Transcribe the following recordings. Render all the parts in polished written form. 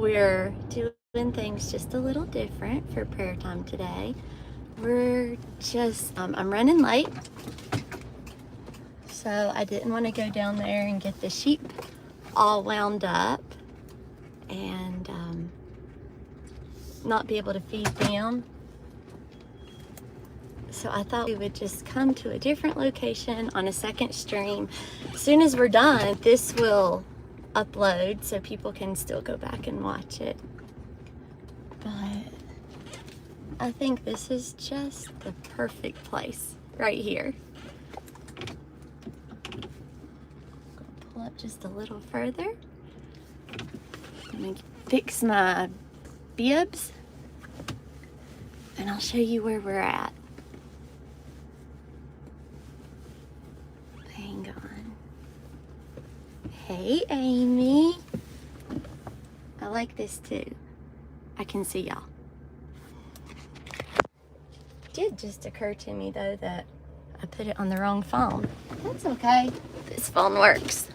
We're doing things just a little different for prayer time today. We're just, I'm running late, so I didn't want to go down there and get the sheep all wound up and not be able to feed them. So I thought we would just come to a different location on a second stream. As soon as we're done, this will upload so people can still go back and watch it. But I think this is just the perfect place right here. Pull up just a little further. Let me fix my bibs and I'll show you where we're at. Hang on. Hey, Amy. I like this too. I can see y'all. It did just occur to me though that I put it on the wrong phone. That's okay. This phone works.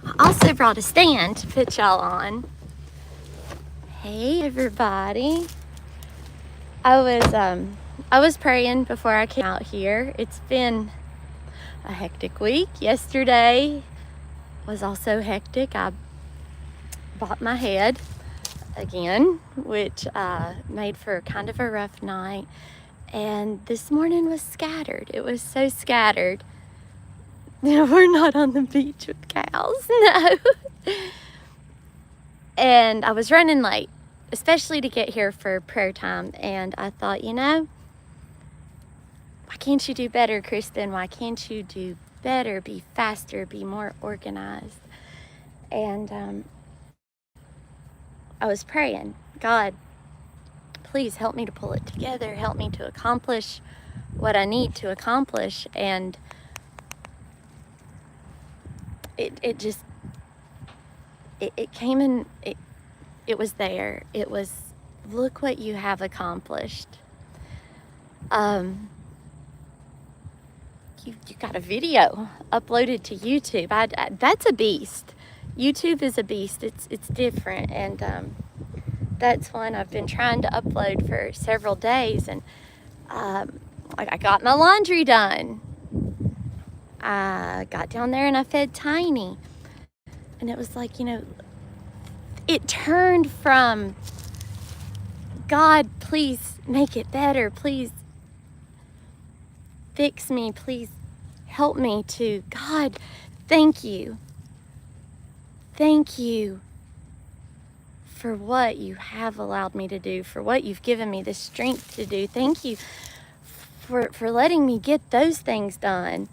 I also brought a stand to put y'all on. Hey everybody. I was praying before I came out here. It's been a hectic week. Yesterday was also hectic. I bought my head again, which made for kind of a rough night. And this morning was scattered. It was so scattered. We're not on the beach with cows, no. And I was running late, especially to get here for prayer time. And I thought, why can't you do better, Kristen? Why can't you do better, be faster, be more organized? And I was praying, God, please help me to pull it together. Help me to accomplish what I need to accomplish. And it came in, it was there. It was, look what you have accomplished. You got a video uploaded to YouTube. That's a beast. YouTube is a beast. It's different, and that's one I've been trying to upload for several days. And I got my laundry done. I got down there and I fed Tiny, and it was like, it turned from God, please make it better, please fix me, please help me, to God, thank you for what you have allowed me to do, for what you've given me the strength to do. Thank you for letting me get those things done.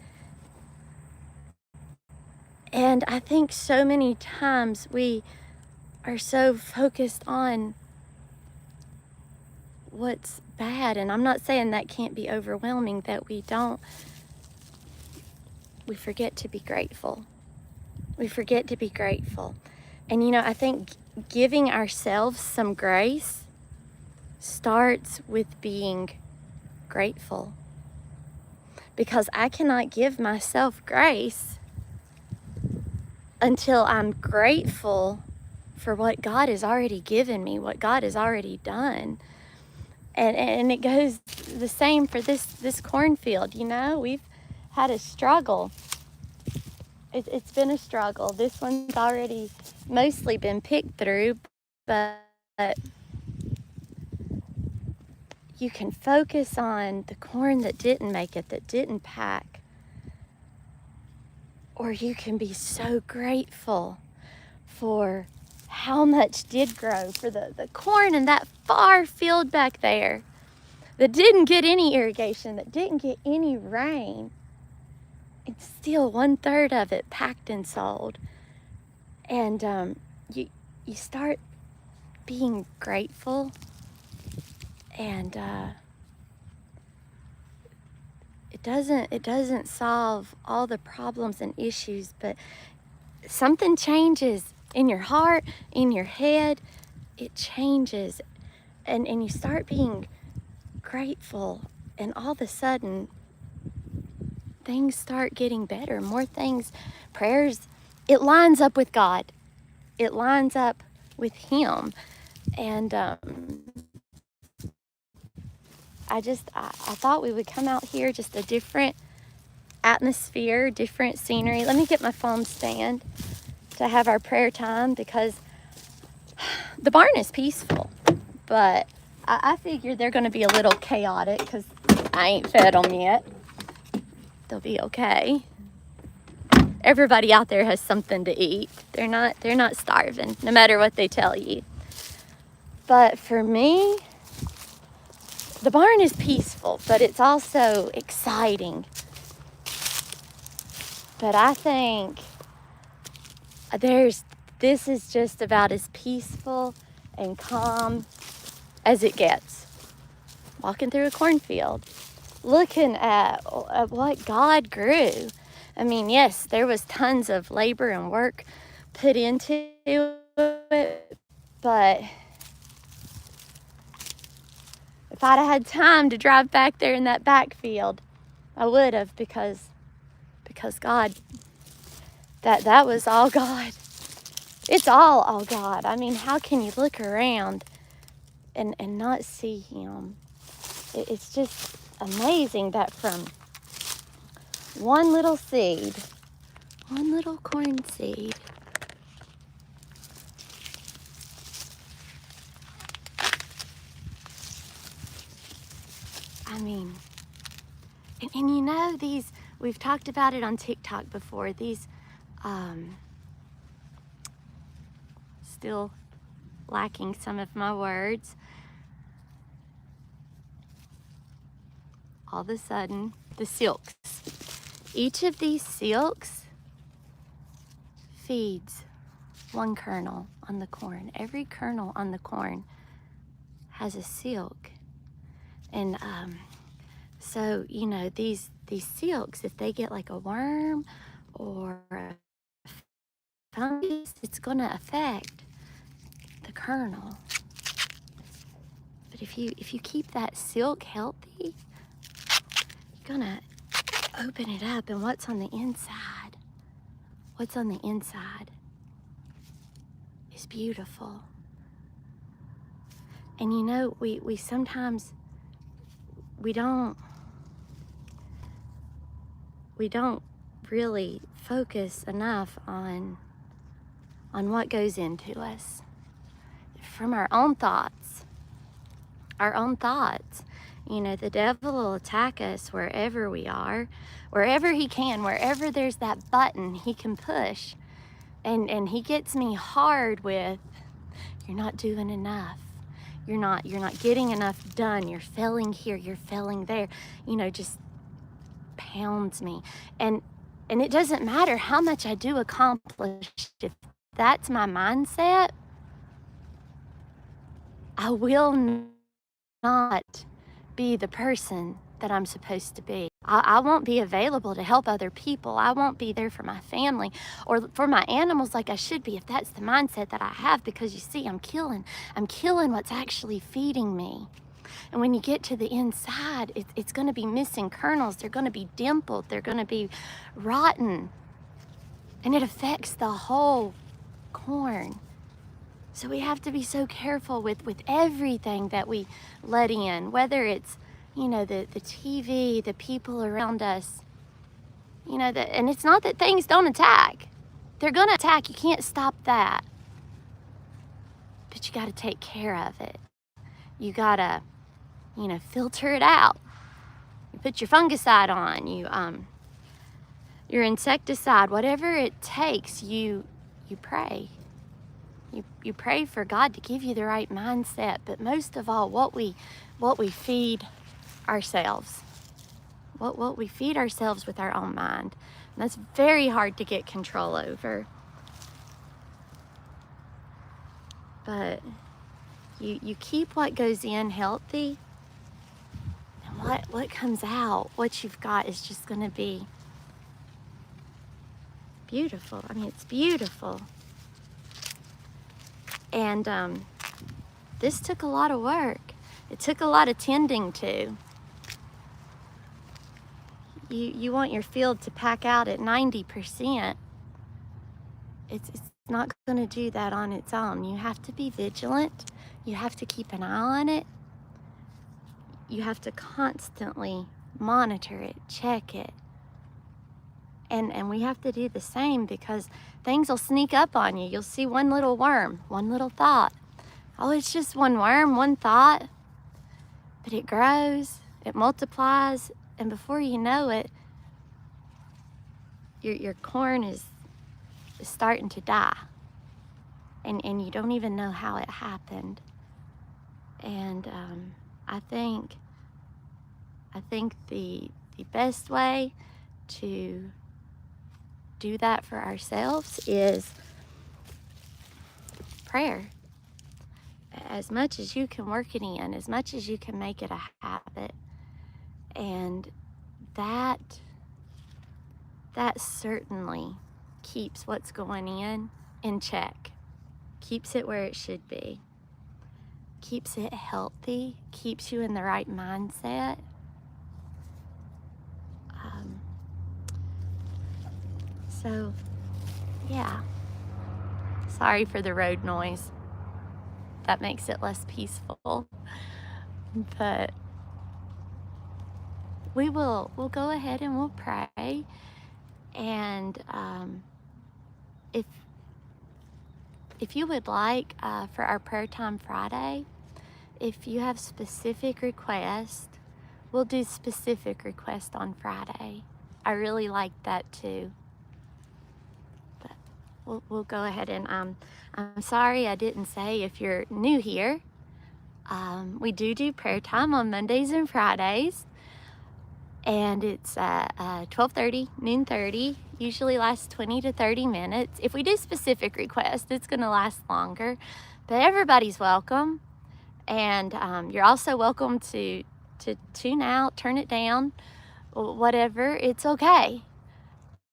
And I think so many times we are so focused on what's bad, and I'm not saying that can't be overwhelming, that we forget to be grateful. We forget to be grateful. And I think giving ourselves some grace starts with being grateful. Because I cannot give myself grace until I'm grateful for what God has already given me, what God has already done. And it goes the same for this cornfield. We've had a struggle. It's been a struggle. This one's already mostly been picked through, but you can focus on the corn that didn't make it, that didn't pack. Or you can be so grateful for how much did grow, for the corn in that far field back there that didn't get any irrigation, that didn't get any rain. It's still 1/3 of it packed and sold. And you start being grateful, and it doesn't solve all the problems and issues, but something changes in your heart, in your head. It changes, and you start being grateful, and all of a sudden things start getting better. More things, prayers, it lines up with God. It lines up with Him. And I thought we would come out here, just a different atmosphere, different scenery. Let me get my phone stand to have our prayer time, because the barn is peaceful, but I figure they're going to be a little chaotic because I ain't fed them yet. They'll be okay. Everybody out there has something to eat. They're not starving, no matter what they tell you. But for me, the barn is peaceful, but it's also exciting. But I think this is just about as peaceful and calm as it gets. Walking through a cornfield, looking at what God grew. I mean, yes, there was tons of labor and work put into it, but if I'd have had time to drive back there in that backfield, I would have, because God, that was all God. It's all God. I mean, how can you look around and not see Him? It's just amazing that from one little seed, one little corn seed, I mean, and you know, we've talked about it on TikTok before, these, still lacking some of my words. All of a sudden, the silks. Each of these silks feeds one kernel on the corn. Every kernel on the corn has a silk. And so, you know, these silks, if they get like a worm or a fungus, it's going to affect the kernel. But if you keep that silk healthy, you're going to open it up, and what's on the inside is beautiful. And you know, we sometimes we don't really focus enough on what goes into us. From our own thoughts. You know, the devil will attack us wherever we are, wherever he can, wherever there's that button he can push. And he gets me hard with, you're not doing enough. You're not getting enough done. You're failing here, you're failing there. You know, just pounds me. And it doesn't matter how much I do accomplish. If that's my mindset, I will not be the person that I'm supposed to be. I won't be available to help other people. I won't be there for my family or for my animals like I should be if that's the mindset that I have, because you see, I'm killing what's actually feeding me. And when you get to the inside, it's going to be missing kernels. They're going to be dimpled. They're going to be rotten. And it affects the whole corn. So we have to be so careful with everything that we let in, whether it's, you know, the TV, the people around us, you know, and it's not that things don't attack. They're going to attack. You can't stop that. But you got to take care of it. You got to, you know, filter it out. You put your fungicide on, your insecticide, whatever it takes, you pray. You pray for God to give you the right mindset, but most of all, what we feed ourselves. What we feed ourselves with our own mind. And that's very hard to get control over. But you keep what goes in healthy, and what comes out, what you've got is just going to be beautiful. I mean, it's beautiful. And this took a lot of work. It took a lot of tending to. You want your field to pack out at 90%. It's not going to do that on its own. You have to be vigilant. You have to keep an eye on it. You have to constantly monitor it, check it. And we have to do the same, because things will sneak up on you. You'll see one little worm, one little thought. Oh, it's just one worm, one thought. But it grows, it multiplies, and before you know it, your corn is starting to die. And you don't even know how it happened. And I think the best way to do that for ourselves is prayer. As much as you can work it in, as much as you can make it a habit. And that certainly keeps what's going in check, keeps it where it should be, keeps it healthy, keeps you in the right mindset. So, yeah. Sorry for the road noise. That makes it less peaceful. But we'll go ahead and we'll pray. And if you would like, for our Prayer Time Friday, if you have specific requests, we'll do specific requests on Friday. I really like that too. But we'll go ahead and I'm sorry I didn't say, if you're new here, we do prayer time on Mondays and Fridays. And it's 12:30, noon 30, usually lasts 20 to 30 minutes. If we do specific requests, it's going to last longer. But everybody's welcome. And you're also welcome to tune out, turn it down, whatever. It's okay.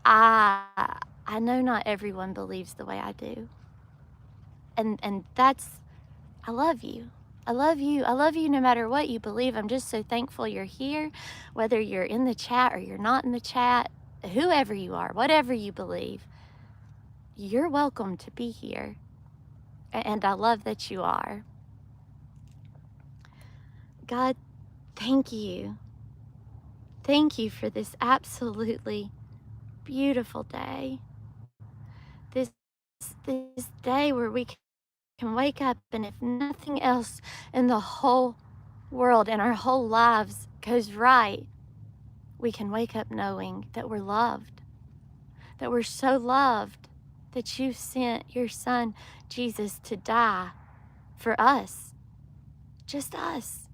I know not everyone believes the way I do. And that's, I love you. I love you. I love you no matter what you believe. I'm just so thankful you're here, whether you're in the chat or you're not in the chat, whoever you are, whatever you believe, you're welcome to be here. And I love that you are. God, thank you. Thank you for this absolutely beautiful day. This day where we can wake up, and if nothing else in the whole world and our whole lives goes right, we can wake up knowing that we're loved, that we're so loved that you sent your son Jesus to die for us, just us.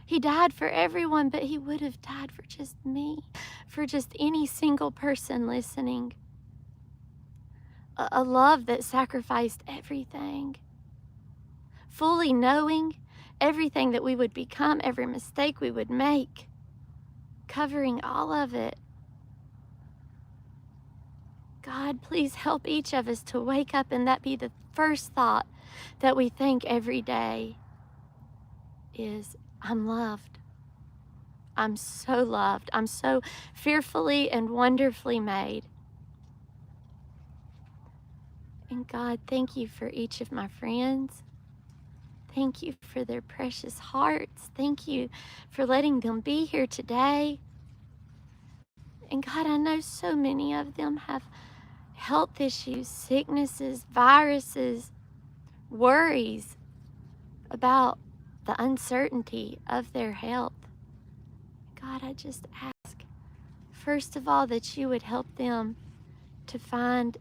He died for everyone, but he would have died for just me, for just any single person listening. A love that sacrificed everything, fully knowing everything that we would become, every mistake we would make, covering all of it. God, please help each of us to wake up and that be the first thought that we think every day is, I'm loved. I'm so loved. I'm so fearfully and wonderfully made. And God, thank you for each of my friends. Thank you for their precious hearts. Thank you for letting them be here today. And God, I know so many of them have health issues, sicknesses, viruses, worries about the uncertainty of their health. God, I just ask, first of all, that you would help them to find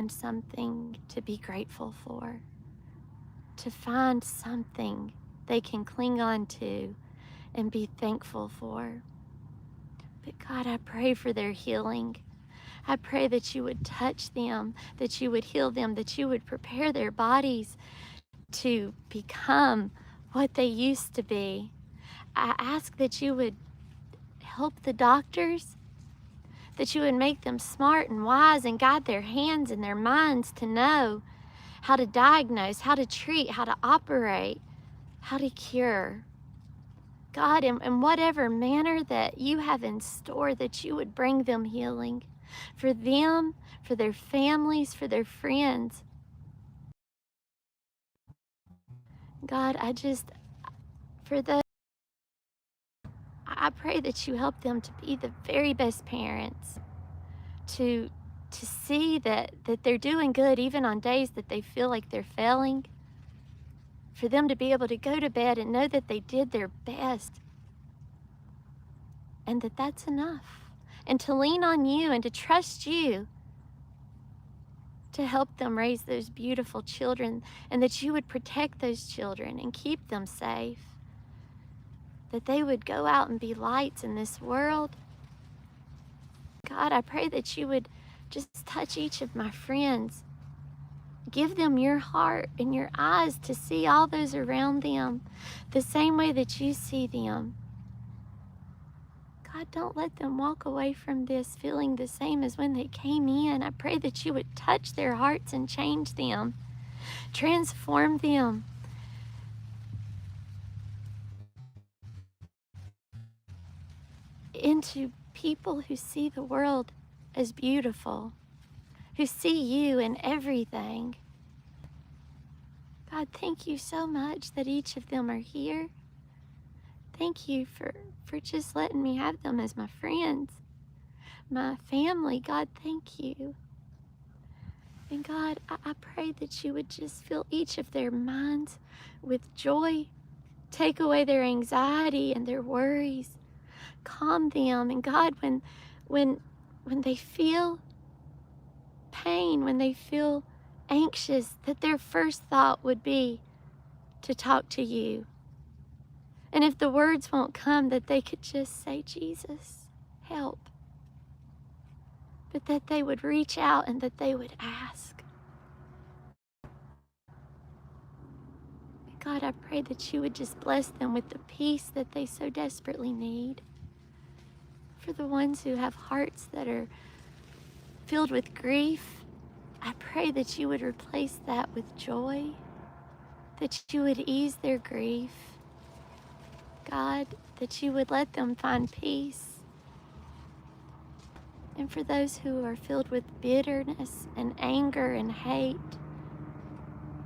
something to be grateful for, to find something they can cling on to and be thankful for. But God, I pray for their healing. I pray that you would touch them, that you would heal them, that you would prepare their bodies to become what they used to be. I ask that you would help the doctors, that you would make them smart and wise and guide their hands and their minds to know how to diagnose, how to treat, how to operate, how to cure. God, in whatever manner that you have in store, that you would bring them healing for them, for their families, for their friends. God, for those, I pray that you help them to be the very best parents, to see that they're doing good even on days that they feel like they're failing, for them to be able to go to bed and know that they did their best and that that's enough, and to lean on you and to trust you to help them raise those beautiful children, and that you would protect those children and keep them safe, that they would go out and be lights in this world. God, I pray that you would just touch each of my friends. Give them your heart and your eyes to see all those around them the same way that you see them. God, don't let them walk away from this feeling the same as when they came in. I pray that you would touch their hearts and change them, transform them. Into people who see the world as beautiful, who see you in everything. God, thank you so much that each of them are here. Thank you for just letting me have them as my friends, my family. God, thank you. And God, I pray that you would just fill each of their minds with joy, take away their anxiety and their worries, calm them. And God, when they feel pain, when they feel anxious, that their first thought would be to talk to you. And if the words won't come, that they could just say, Jesus, help. But that they would reach out and that they would ask. God, I pray that you would just bless them with the peace that they so desperately need. For the ones who have hearts that are filled with grief, I pray that you would replace that with joy, that you would ease their grief. God, that you would let them find peace. And for those who are filled with bitterness and anger and hate,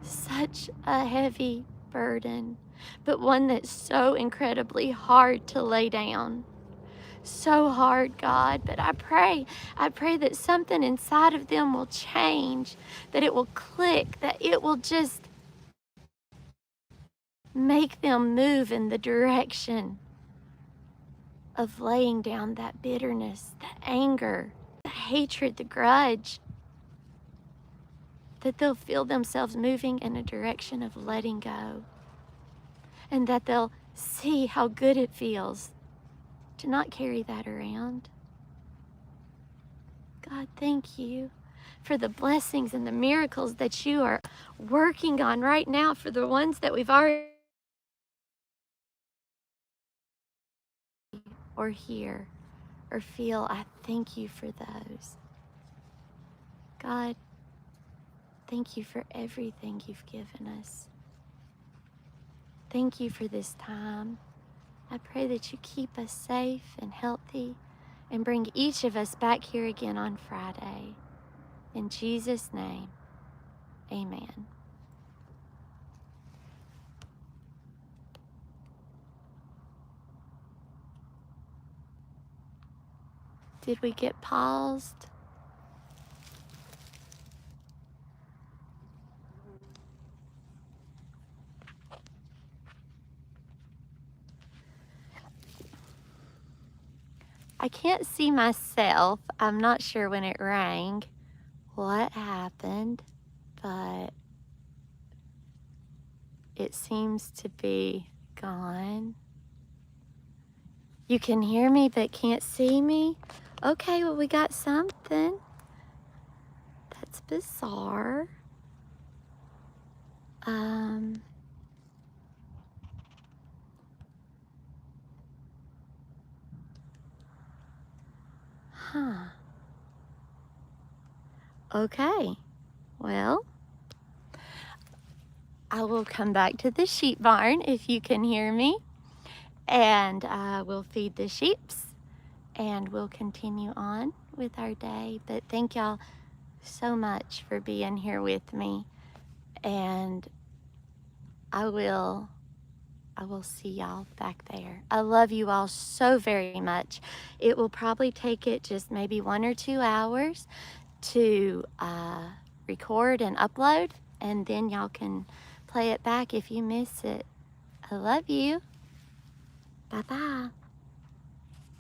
such a heavy burden, but one that's so incredibly hard to lay down. So hard, God, but I pray that something inside of them will change, that it will click, that it will just make them move in the direction of laying down that bitterness, that anger, the hatred, the grudge, that they'll feel themselves moving in a direction of letting go, and that they'll see how good it feels to not carry that around. God, thank you for the blessings and the miracles that you are working on right now, for the ones that we've already or hear or feel. I thank you for those. God, thank you for everything you've given us. Thank you for this time. I pray that you keep us safe and healthy and bring each of us back here again on Friday. In Jesus' name, amen. Did we get paused? I can't see myself. I'm not sure when it rang what happened, but it seems to be gone. You can hear me but can't see me? Okay, well, we got something. That's bizarre. Huh. Okay, well, I will come back to the sheep barn if you can hear me. and we'll feed the sheeps, and we'll continue on with our day. But thank y'all so much for being here with me, and I will see y'all back there. I love you all so very much. It will probably take it just maybe 1 or 2 hours to record and upload, and then y'all can play it back if you miss it. I love you. Bye-bye.